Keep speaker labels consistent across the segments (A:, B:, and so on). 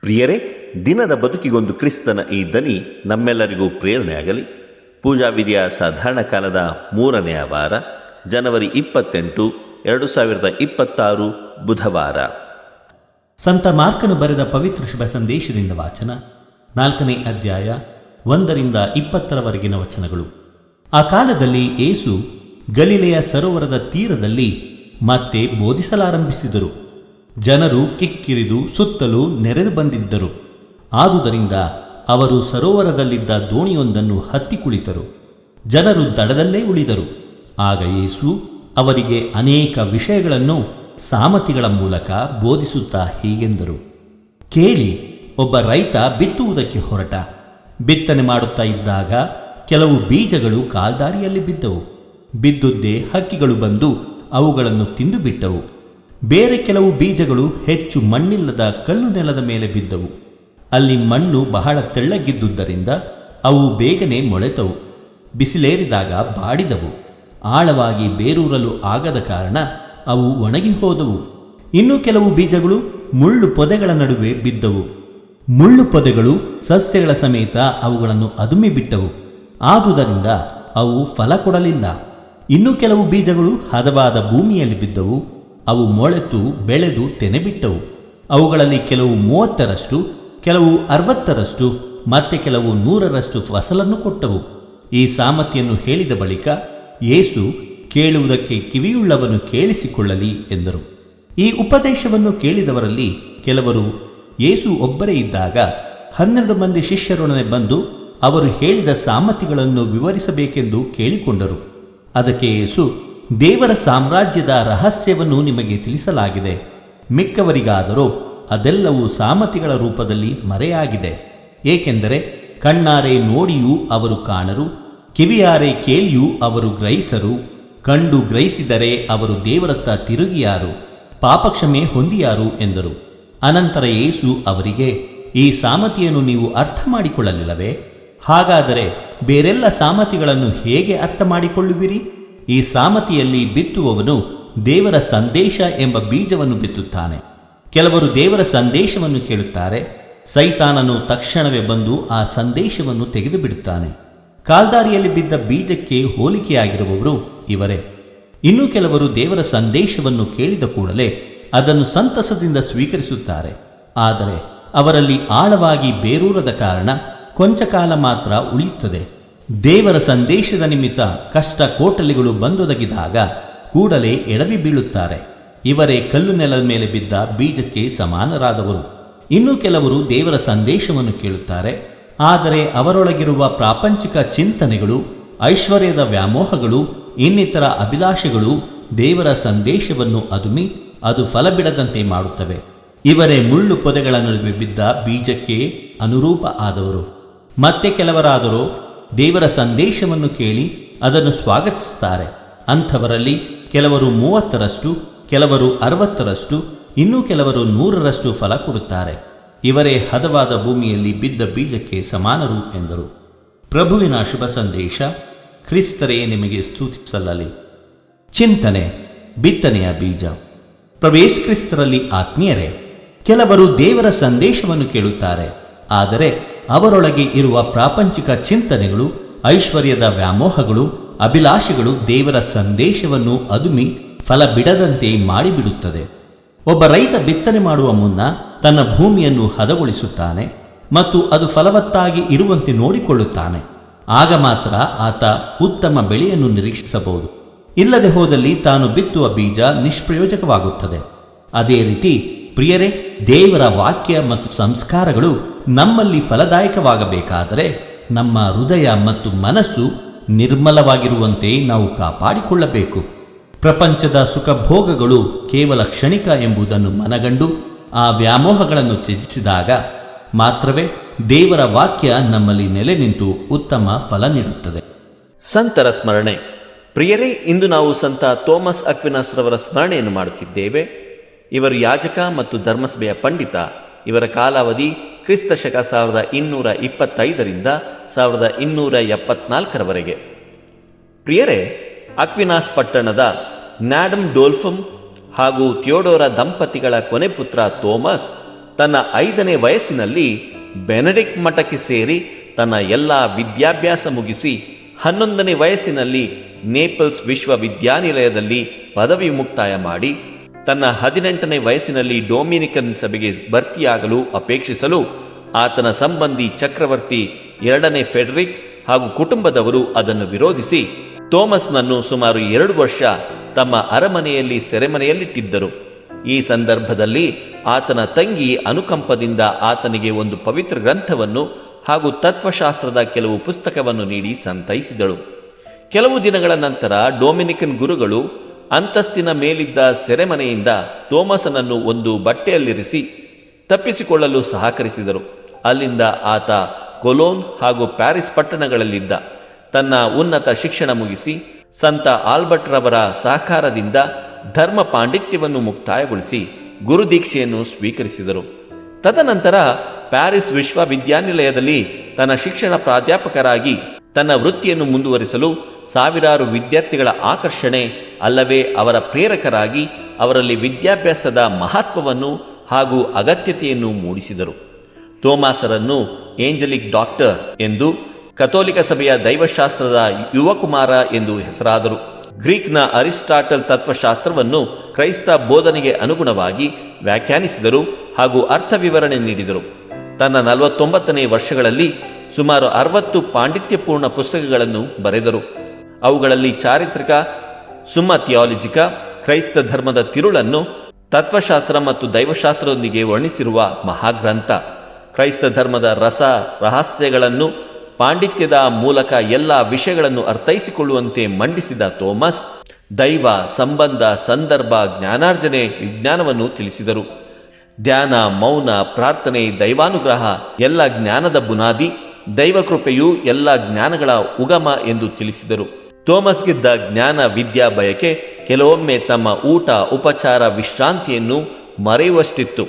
A: ಪ್ರಿಯರೇ, ದಿನದ ಬದುಕಿಗೊಂದು ಕ್ರಿಸ್ತನ ಈ ದನಿ ನಮ್ಮೆಲ್ಲರಿಗೂ ಪ್ರೇರಣೆಯಾಗಲಿ. ಪೂಜಾ ವಿಧಿಯ ಸಾಧಾರಣ ಕಾಲದ 3ನೆಯ ವಾರ, ಜನವರಿ 28, 2026 ಬುಧವಾರ.
B: ಸಂತ ಮಾರ್ಕನು ಬರೆದ ಪವಿತ್ರ ಶುಭ ಸಂದೇಶದಿಂದ ವಾಚನ. 4ನೇ ಅಧ್ಯಾಯ 1ರಿಂದ 20ರವರೆಗಿನ ವಚನಗಳು. ಆ ಕಾಲದಲ್ಲಿ ಯೇಸು ಗಲಿಲೆಯ ಸರೋವರದ ತೀರದಲ್ಲಿ ಮತ್ತೆ ಬೋಧಿಸಲಾರಂಭಿಸಿದರು. ಜನರು ಕಿಕ್ಕಿರಿದು ಸುತ್ತಲೂ ನೆರೆದು ಬಂದಿದ್ದರು. ಆದುದರಿಂದ ಅವರು ಸರೋವರದಲ್ಲಿದ್ದ ದೋಣಿಯೊಂದನ್ನು ಹತ್ತಿ ಕುಳಿತರು. ಜನರು ದಡದಲ್ಲೇ ಉಳಿದರು. ಆಗ ಯೇಸು ಅವರಿಗೆ ಅನೇಕ ವಿಷಯಗಳನ್ನು ಸಾಮತಿಗಳ ಮೂಲಕ ಬೋಧಿಸುತ್ತಾ ಹೀಗೆಂದರು. ಕೇಳಿ, ಒಬ್ಬ ರೈತ ಬಿತ್ತುವುದಕ್ಕೆ ಹೊರಟ. ಬಿತ್ತನೆ ಮಾಡುತ್ತಾ ಇದ್ದಾಗ ಕೆಲವು ಬೀಜಗಳು ಕಾಲ್ದಾರಿಯಲ್ಲಿ ಬಿದ್ದವು. ಬಿದ್ದುದ್ದೇ ಹಕ್ಕಿಗಳು ಬಂದು ಅವುಗಳನ್ನು ತಿಂದು ಬಿಟ್ಟವು. ಬೇರೆ ಕೆಲವು ಬೀಜಗಳು ಹೆಚ್ಚು ಮಣ್ಣಿಲ್ಲದ ಕಲ್ಲು ನೆಲದ ಮೇಲೆ ಬಿದ್ದವು. ಅಲ್ಲಿ ಮಣ್ಣು ಬಹಳ ತೆಳ್ಳಗಿದ್ದುದರಿಂದ ಅವು ಬೇಗನೆ ಮೊಳೆತವು. ಬಿಸಿಲೇರಿದಾಗ ಬಾಡಿದವು. ಆಳವಾಗಿ ಬೇರೂರಲು ಆಗದ ಕಾರಣ ಅವು ಒಣಗಿ ಹೋದವು. ಇನ್ನು ಕೆಲವು ಬೀಜಗಳು ಮುಳ್ಳು ಪೊದೆಗಳ ನಡುವೆ ಬಿದ್ದವು. ಮುಳ್ಳು ಪೊದೆಗಳು ಸಸ್ಯಗಳ ಸಮೇತ ಅವುಗಳನ್ನು ಅದುಮಿ ಬಿಟ್ಟವು. ಆದುದರಿಂದ ಅವು ಫಲ ಕೊಡಲಿಲ್ಲ. ಇನ್ನು ಕೆಲವು ಬೀಜಗಳು ಹದವಾದ ಭೂಮಿಯಲ್ಲಿ ಬಿದ್ದವು. ಅವು ಮೊಳೆತು ಬೆಳೆದು ತೆನೆ ಬಿಟ್ಟವು. ಅವುಗಳಲ್ಲಿ ಕೆಲವು 30ರಷ್ಟು, ಕೆಲವು 60ರಷ್ಟು, ಮತ್ತೆ ಕೆಲವು 100ರಷ್ಟು ಫಸಲನ್ನು ಕೊಟ್ಟವು. ಈ ಸಾಮತಿಯನ್ನು ಹೇಳಿದ ಬಳಿಕ ಯೇಸು, ಕೇಳುವುದಕ್ಕೆ ಕಿವಿಯುಳ್ಳವನು ಕೇಳಿಸಿಕೊಳ್ಳಲಿ ಎಂದರು. ಈ ಉಪದೇಶವನ್ನು ಕೇಳಿದವರಲ್ಲಿ ಕೆಲವರು ಯೇಸು ಒಬ್ಬರೇ ಇದ್ದಾಗ 12 ಮಂದಿ ಶಿಷ್ಯರೊಡನೆ ಬಂದು ಅವರು ಹೇಳಿದ ಸಾಮತಿಗಳನ್ನು ವಿವರಿಸಬೇಕೆಂದು ಕೇಳಿಕೊಂಡರು. ಅದಕ್ಕೆ ಯೇಸು, ದೇವರ ಸಾಮ್ರಾಜ್ಯದ ರಹಸ್ಯವನ್ನು ನಿಮಗೆ ತಿಳಿಸಲಾಗಿದೆ. ಮಿಕ್ಕವರಿಗಾದರೂ ಅದೆಲ್ಲವೂ ಸಾಮತಿಗಳ ರೂಪದಲ್ಲಿ ಮರೆಯಾಗಿದೆ. ಏಕೆಂದರೆ ಕಣ್ಣಾರೆ ನೋಡಿಯೂ ಅವರು ಕಾಣರು, ಕಿವಿಯಾರೆ ಕೇಳಿಯೂ ಅವರು ಗ್ರಹಿಸರು. ಕಂಡು ಗ್ರಹಿಸಿದರೆ ಅವರು ದೇವರತ್ತ ತಿರುಗಿಯಾರು, ಪಾಪಕ್ಷಮೆ ಹೊಂದಿಯಾರು ಎಂದರು. ಅನಂತರ ಯೇಸು ಅವರಿಗೆ, ಈ ಸಾಮತಿಯನ್ನು ನೀವು ಅರ್ಥ ಮಾಡಿಕೊಳ್ಳಲಿಲ್ಲವೇ? ಹಾಗಾದರೆ ಬೇರೆಲ್ಲ ಸಾಮತಿಗಳನ್ನು ಹೇಗೆ ಅರ್ಥ ಮಾಡಿಕೊಳ್ಳುವಿರಿ? ಈ ಸಾಮತಿಯಲ್ಲಿ ಬಿತ್ತುವವನು ದೇವರ ಸಂದೇಶ ಎಂಬ ಬೀಜವನ್ನು ಬಿತ್ತುತ್ತಾನೆ. ಕೆಲವರು ದೇವರ ಸಂದೇಶವನ್ನು ಕೇಳುತ್ತಾರೆ. ಸೈತಾನನು ತಕ್ಷಣವೇ ಬಂದು ಆ ಸಂದೇಶವನ್ನು ತೆಗೆದು ಬಿಡುತ್ತಾನೆ. ಕಾಲ್ದಾರಿಯಲ್ಲಿ ಬಿದ್ದ ಬೀಜಕ್ಕೆ ಹೋಲಿಕೆಯಾಗಿರುವವರು ಇವರೇ. ಇನ್ನು ಕೆಲವರು ದೇವರ ಸಂದೇಶವನ್ನು ಕೇಳಿದ ಕೂಡಲೇ ಅದನ್ನು ಸಂತಸದಿಂದ ಸ್ವೀಕರಿಸುತ್ತಾರೆ. ಆದರೆ ಅವರಲ್ಲಿ ಆಳವಾಗಿ ಬೇರೂರದ ಕಾರಣ ಕೊಂಚ ಕಾಲ ಮಾತ್ರ ಉಳಿಯುತ್ತದೆ. ದೇವರ ಸಂದೇಶದ ನಿಮಿತ್ತ ಕಷ್ಟ ಕೋಟಲೆಗಳು ಬಂದೊದಗಿದಾಗ ಕೂಡಲೇ ಎಡವಿ ಬೀಳುತ್ತಾರೆ. ಇವರೇ ಕಲ್ಲು ನೆಲದ ಮೇಲೆ ಬಿದ್ದ ಬೀಜಕ್ಕೆ ಸಮಾನರಾದವರು. ಇನ್ನು ಕೆಲವರು ದೇವರ ಸಂದೇಶವನ್ನು ಕೇಳುತ್ತಾರೆ. ಆದರೆ ಅವರೊಳಗಿರುವ ಪ್ರಾಪಂಚಿಕ ಚಿಂತನೆಗಳು, ಐಶ್ವರ್ಯದ ವ್ಯಾಮೋಹಗಳು, ಇನ್ನಿತರ ಅಭಿಲಾಷೆಗಳು ದೇವರ ಸಂದೇಶವನ್ನು ಅದುಮಿ ಅದು ಫಲ ಬಿಡದಂತೆ ಮಾಡುತ್ತವೆ. ಇವರೇ ಮುಳ್ಳು ಪೊದೆಗಳ ನಡುವೆ ಬಿದ್ದ ಬೀಜಕ್ಕೆ ಅನುರೂಪ ಆದವರು. ಮತ್ತೆ ಕೆಲವರಾದರೂ ದೇವರ ಸಂದೇಶವನ್ನು ಕೇಳಿ ಅದನ್ನು ಸ್ವಾಗತಿಸುತ್ತಾರೆ. ಅಂಥವರಲ್ಲಿ ಕೆಲವರು 30ರಷ್ಟು, ಕೆಲವರು 60ರಷ್ಟು, ಇನ್ನೂ ಕೆಲವರು 100ರಷ್ಟು ಫಲ ಕೊಡುತ್ತಾರೆ. ಇವರೇ ಹದವಾದ ಭೂಮಿಯಲ್ಲಿ ಬಿದ್ದ ಬೀಜಕ್ಕೆ ಸಮಾನರು ಎಂದರು. ಪ್ರಭುವಿನ ಶುಭ ಸಂದೇಶ. ಕ್ರಿಸ್ತರೇ ನಿಮಗೆ ಸ್ತುತಿಸಲ್ಲಲಿ. ಚಿಂತನೆ. ಬಿತ್ತನೆಯ ಬೀಜ. ಪ್ರಭು ಯೇಸು ಕ್ರಿಸ್ತರಲ್ಲಿ ಆತ್ಮೀಯರೇ, ಕೆಲವರು ದೇವರ ಸಂದೇಶವನ್ನು ಕೇಳುತ್ತಾರೆ. ಆದರೆ ಅವರೊಳಗೆ ಇರುವ ಪ್ರಾಪಂಚಿಕ ಚಿಂತನೆಗಳು, ಐಶ್ವರ್ಯದ ವ್ಯಾಮೋಹಗಳು, ಅಭಿಲಾಷೆಗಳು ದೇವರ ಸಂದೇಶವನ್ನು ಅದುಮಿ ಫಲ ಬಿಡದಂತೆ ಮಾಡಿಬಿಡುತ್ತದೆ. ಒಬ್ಬ ರೈತ ಬಿತ್ತನೆ ಮಾಡುವ ಮುನ್ನ ತನ್ನ ಭೂಮಿಯನ್ನು ಹದಗೊಳಿಸುತ್ತಾನೆ ಮತ್ತು ಅದು ಫಲವತ್ತಾಗಿ ಇರುವಂತೆ ನೋಡಿಕೊಳ್ಳುತ್ತಾನೆ. ಆಗ ಮಾತ್ರ ಆತ ಉತ್ತಮ ಬೆಳೆಯನ್ನು ನಿರೀಕ್ಷಿಸಬಹುದು. ಇಲ್ಲದೆ ಹೋದಲ್ಲಿ ತಾನು ಬಿತ್ತುವ ಬೀಜ ನಿಷ್ಪ್ರಯೋಜಕವಾಗುತ್ತದೆ. ಅದೇ ರೀತಿ ಪ್ರಿಯರೇ, ದೇವರ ವಾಕ್ಯ ಮತ್ತು ಸಂಸ್ಕಾರಗಳು ನಮ್ಮಲ್ಲಿ ಫಲದಾಯಕವಾಗಬೇಕಾದರೆ ನಮ್ಮ ಹೃದಯ ಮತ್ತು ಮನಸ್ಸು ನಿರ್ಮಲವಾಗಿರುವಂತೆ ನಾವು ಕಾಪಾಡಿಕೊಳ್ಳಬೇಕು. ಪ್ರಪಂಚದ ಸುಖಭೋಗಗಳು ಕೇವಲ ಕ್ಷಣಿಕ ಎಂಬುದನ್ನು ಮನಗಂಡು ಆ ವ್ಯಾಮೋಹಗಳನ್ನು ತ್ಯಜಿಸಿದಾಗ ಮಾತ್ರವೇ ದೇವರ ವಾಕ್ಯ ನಮ್ಮಲ್ಲಿ ನೆಲೆ ನಿಂತು ಉತ್ತಮ ಫಲ ನೀಡುತ್ತದೆ.
A: ಸಂತರ ಸ್ಮರಣೆ. ಪ್ರಿಯರೇ, ಇಂದು ನಾವು ಸಂತ ಥೋಮಸ್ ಅಕ್ವಿನಾಸ್ ರವರ ಸ್ಮರಣೆಯನ್ನು ಮಾಡುತ್ತಿದ್ದೇವೆ. ಇವರು ಯಾಜಕ ಮತ್ತು ಧರ್ಮಸಭೆಯ ಪಂಡಿತ. ಇವರ ಕಾಲಾವಧಿ ಕ್ರಿಸ್ತ ಶಕ 1225ರಿಂದ 1274ರವರೆಗೆ. ಪ್ರಿಯರೇ, ಅಕ್ವಿನಾಸ್ ಪಟ್ಟಣದ ನ್ಯಾಡಮ್ ಡೋಲ್ಫಮ್ ಹಾಗೂ ಥಿಯೋಡೋರ ದಂಪತಿಗಳ ಕೊನೆ ಪುತ್ರ ಥೋಮಸ್ ತನ್ನ 5ನೇ ವಯಸ್ಸಿನಲ್ಲಿ ಬೆನೆಡಿಕ್ಟ್ ಮಠಕ್ಕೆ ಸೇರಿ ತನ್ನ ಎಲ್ಲ ವಿದ್ಯಾಭ್ಯಾಸ ಮುಗಿಸಿ 11ನೇ ವಯಸ್ಸಿನಲ್ಲಿ ನೇಪಲ್ಸ್ ವಿಶ್ವವಿದ್ಯಾನಿಲಯದಲ್ಲಿ ಪದವಿ ಮುಕ್ತಾಯ ಮಾಡಿ ತನ್ನ 18ನೇ ವಯಸ್ಸಿನಲ್ಲಿ ಡೊಮಿನಿಕನ್ ಸಭೆಗೆ ಭರ್ತಿಯಾಗಲು ಅಪೇಕ್ಷಿಸಲು ಆತನ ಸಂಬಂಧಿ ಚಕ್ರವರ್ತಿ 2ನೇ ಫೆಡರಿಕ್ ಹಾಗೂ ಕುಟುಂಬದವರು ಅದನ್ನು ವಿರೋಧಿಸಿ ಥೋಮಸ್ನನ್ನು ಸುಮಾರು 2 ವರ್ಷ ತಮ್ಮ ಅರಮನೆಯಲ್ಲಿ ಸೆರೆಮನೆಯಲ್ಲಿಟ್ಟಿದ್ದರು. ಈ ಸಂದರ್ಭದಲ್ಲಿ ಆತನ ತಂಗಿ ಅನುಕಂಪದಿಂದ ಆತನಿಗೆ ಒಂದು ಪವಿತ್ರ ಗ್ರಂಥವನ್ನು ಹಾಗೂ ತತ್ವಶಾಸ್ತ್ರದ ಕೆಲವು ಪುಸ್ತಕವನ್ನು ನೀಡಿ ಸಂತೈಸಿದಳು. ಕೆಲವು ದಿನಗಳ ನಂತರ ಡೊಮಿನಿಕನ್ ಗುರುಗಳು ಅಂತಸ್ತಿನ ಮೇಲಿದ್ದ ಸೆರೆಮನೆಯಿಂದ ಥೋಮಸನನ್ನು ಒಂದು ಬಟ್ಟೆಯಲ್ಲಿರಿಸಿ ತಪ್ಪಿಸಿಕೊಳ್ಳಲು ಸಹಕರಿಸಿದರು. ಅಲ್ಲಿಂದ ಆತ ಕೊಲೋನ್ ಹಾಗೂ ಪ್ಯಾರಿಸ್ ಪಟ್ಟಣಗಳಲ್ಲಿದ್ದ ತನ್ನ ಉನ್ನತ ಶಿಕ್ಷಣ ಮುಗಿಸಿ ಸಂತ ಆಲ್ಬರ್ಟ್ ರವರ ಸಹಕಾರದಿಂದ ಧರ್ಮ ಪಾಂಡಿತ್ಯವನ್ನು ಮುಕ್ತಾಯಗೊಳಿಸಿ ಗುರುದೀಕ್ಷೆಯನ್ನು ಸ್ವೀಕರಿಸಿದರು. ತದನಂತರ ಪ್ಯಾರಿಸ್ ವಿಶ್ವವಿದ್ಯಾನಿಲಯದಲ್ಲಿ ತನ್ನ ಶಿಕ್ಷಣ ಪ್ರಾಧ್ಯಾಪಕರಾಗಿ ತನ್ನ ವೃತ್ತಿಯನ್ನು ಮುಂದುವರಿಸಲು ಸಾವಿರಾರು ವಿದ್ಯಾರ್ಥಿಗಳ ಆಕರ್ಷಣೆ ಅಲ್ಲವೇ ಅವರ ಪ್ರೇರಕರಾಗಿ ಅವರಲ್ಲಿ ವಿದ್ಯಾಭ್ಯಾಸದ ಮಹತ್ವವನ್ನು ಹಾಗೂ ಅಗತ್ಯತೆಯನ್ನು ಮೂಡಿಸಿದರು. ಥೋಮಾಸರನ್ನು ಏಂಜಲಿಕ್ ಡಾಕ್ಟರ್ ಎಂದು, ಕಥೋಲಿಕ ಸಭೆಯ ದೈವಶಾಸ್ತ್ರದ ಯುವಕುಮಾರ ಎಂದು ಹೆಸರಾದರು. ಗ್ರೀಕ್ನ ಅರಿಸ್ಟಾಟಲ್ ತತ್ವಶಾಸ್ತ್ರವನ್ನು ಕ್ರೈಸ್ತ ಬೋಧನೆಗೆ ಅನುಗುಣವಾಗಿ ವ್ಯಾಖ್ಯಾನಿಸಿದರು ಹಾಗೂ ಅರ್ಥ ವಿವರಣೆ ನೀಡಿದರು. ತನ್ನ 49ನೇ ವರ್ಷಗಳಲ್ಲಿ ಸುಮಾರು 60 ಪಾಂಡಿತ್ಯಪೂರ್ಣ ಪುಸ್ತಕಗಳನ್ನು ಬರೆದರು. ಅವುಗಳಲ್ಲಿ ಚಾರಿತ್ರಿಕ, ಸುಮ್ಮ ಥಿಯಾಲಜಿಕ, ಕ್ರೈಸ್ತ ಧರ್ಮದ ತಿರುಳನ್ನು ತತ್ವಶಾಸ್ತ್ರ ಮತ್ತು ದೈವಶಾಸ್ತ್ರದೊಂದಿಗೆ ವರ್ಣಿಸಿರುವ ಮಹಾಗ್ರಂಥ, ಕ್ರೈಸ್ತ ಧರ್ಮದ ರಹಸ್ಯಗಳನ್ನು ಪಾಂಡಿತ್ಯದ ಮೂಲಕ ಎಲ್ಲ ವಿಷಯಗಳನ್ನು ಅರ್ಥೈಸಿಕೊಳ್ಳುವಂತೆ ಮಂಡಿಸಿದ ಥೋಮಸ್ ದೈವ, ಸಂಬಂಧ, ಸಂದರ್ಭ, ಜ್ಞಾನಾರ್ಜನೆ, ವಿಜ್ಞಾನವನ್ನು ತಿಳಿಸಿದರು. ಧ್ಯಾನ, ಮೌನ, ಪ್ರಾರ್ಥನೆ, ದೈವಾನುಗ್ರಹ ಎಲ್ಲ ಜ್ಞಾನದ ಬುನಾದಿ, ದೈವಕೃಪೆಯು ಎಲ್ಲ ಜ್ಞಾನಗಳ ಉಗಮ ಎಂದು ತಿಳಿಸಿದರು. ಥೋಮಸ್ಗಿದ್ದ ಜ್ಞಾನ ವಿದ್ಯಾ ಬಯಕೆ ಕೆಲವೊಮ್ಮೆ ತಮ್ಮ ಊಟ, ಉಪಚಾರ, ವಿಶ್ರಾಂತಿಯನ್ನು ಮರೆಯುವಷ್ಟಿತ್ತು.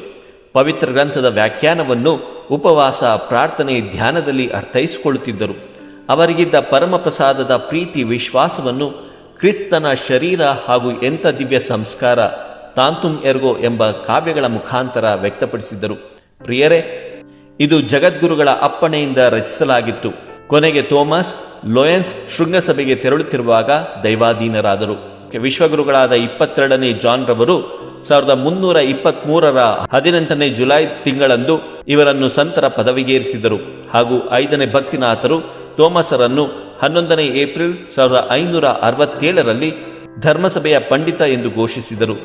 A: ಪವಿತ್ರ ಗ್ರಂಥದ ವ್ಯಾಖ್ಯಾನವನ್ನು ಉಪವಾಸ, ಪ್ರಾರ್ಥನೆ, ಧ್ಯಾನದಲ್ಲಿ ಅರ್ಥೈಸಿಕೊಳ್ಳುತ್ತಿದ್ದರು. ಅವರಿಗಿದ್ದ ಪರಮಪ್ರಸಾದದ ಪ್ರೀತಿ, ವಿಶ್ವಾಸವನ್ನು ಕ್ರಿಸ್ತನ ಶರೀರ ಹಾಗೂ ಎಂಥ ದಿವ್ಯ ಸಂಸ್ಕಾರ, ತಾಂತುಮ್ ಎರ್ಗೋ ಎಂಬ ಕಾವ್ಯಗಳ ಮುಖಾಂತರ ವ್ಯಕ್ತಪಡಿಸಿದ್ದರು. ಪ್ರಿಯರೇ, ಇದು ಜಗದ್ಗುರುಗಳ ಅಪ್ಪಣೆಯಿಂದ ರಚಿಸಲಾಗಿತ್ತು. ಕೊನೆಗೆ ಥೋಮಸ್ ಲೋಯೆನ್ಸ್ ಶೃಂಗಸಭೆಗೆ ತೆರಳುತ್ತಿರುವಾಗ ದೈವಾಧೀನರಾದರು. ವಿಶ್ವಗುರುಗಳಾದ 22ನೇ ಜಾನ್ ರವರು 1323ರ 18ನೇ ಜುಲೈ ತಿಂಗಳಂದು ಇವರನ್ನು ಸಂತರ ಪದವಿಗೇರಿಸಿದರು ಹಾಗೂ 5ನೇ ಭಕ್ತಿನಾಥರು ಥೋಮಸರನ್ನು 11ನೇ ಏಪ್ರಿಲ್ 1567ರಲ್ಲಿ ಧರ್ಮಸಭೆಯ ಪಂಡಿತ ಎಂದು ಘೋಷಿಸಿದರು.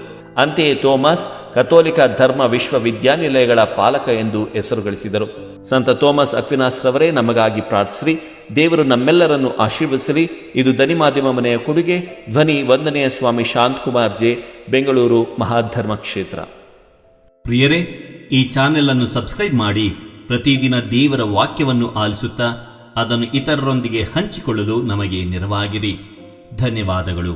A: ಅಂತೆಯೇ ಥೋಮಸ್ ಕಥೋಲಿಕ ಧರ್ಮ ವಿಶ್ವವಿದ್ಯಾನಿಲಯಗಳ ಪಾಲಕ ಎಂದು ಹೆಸರು ಗಳಿಸಿದರು. ಸಂತ ಥೋಮಸ್ ಅಕ್ವಿನಾಸ್ ರವರೇ ನಮಗಾಗಿ ಪ್ರಾರ್ಥಿಸಿರಿ. ದೇವರು ನಮ್ಮೆಲ್ಲರನ್ನು ಆಶೀರ್ವದಿಸಲಿ. ಇದು ಧ್ವನಿ ಮಾಧ್ಯಮ ಮನೆಯ ಕೊಡುಗೆ. ಧ್ವನಿ ವಂದನೆಯ ಸ್ವಾಮಿ ಶಾಂತಕುಮಾರ್ ಜೆ, ಬೆಂಗಳೂರು ಮಹಾಧರ್ಮ ಕ್ಷೇತ್ರ.
B: ಪ್ರಿಯರೇ, ಈ ಚಾನೆಲ್ ಅನ್ನು ಸಬ್ಸ್ಕ್ರೈಬ್ ಮಾಡಿ ಪ್ರತಿದಿನ ದೇವರ ವಾಕ್ಯವನ್ನು ಆಲಿಸುತ್ತಾ ಅದನ್ನು ಇತರರೊಂದಿಗೆ ಹಂಚಿಕೊಳ್ಳಲು ನಮಗೆ ನೆರವಾಗಿರಿ. ಧನ್ಯವಾದಗಳು.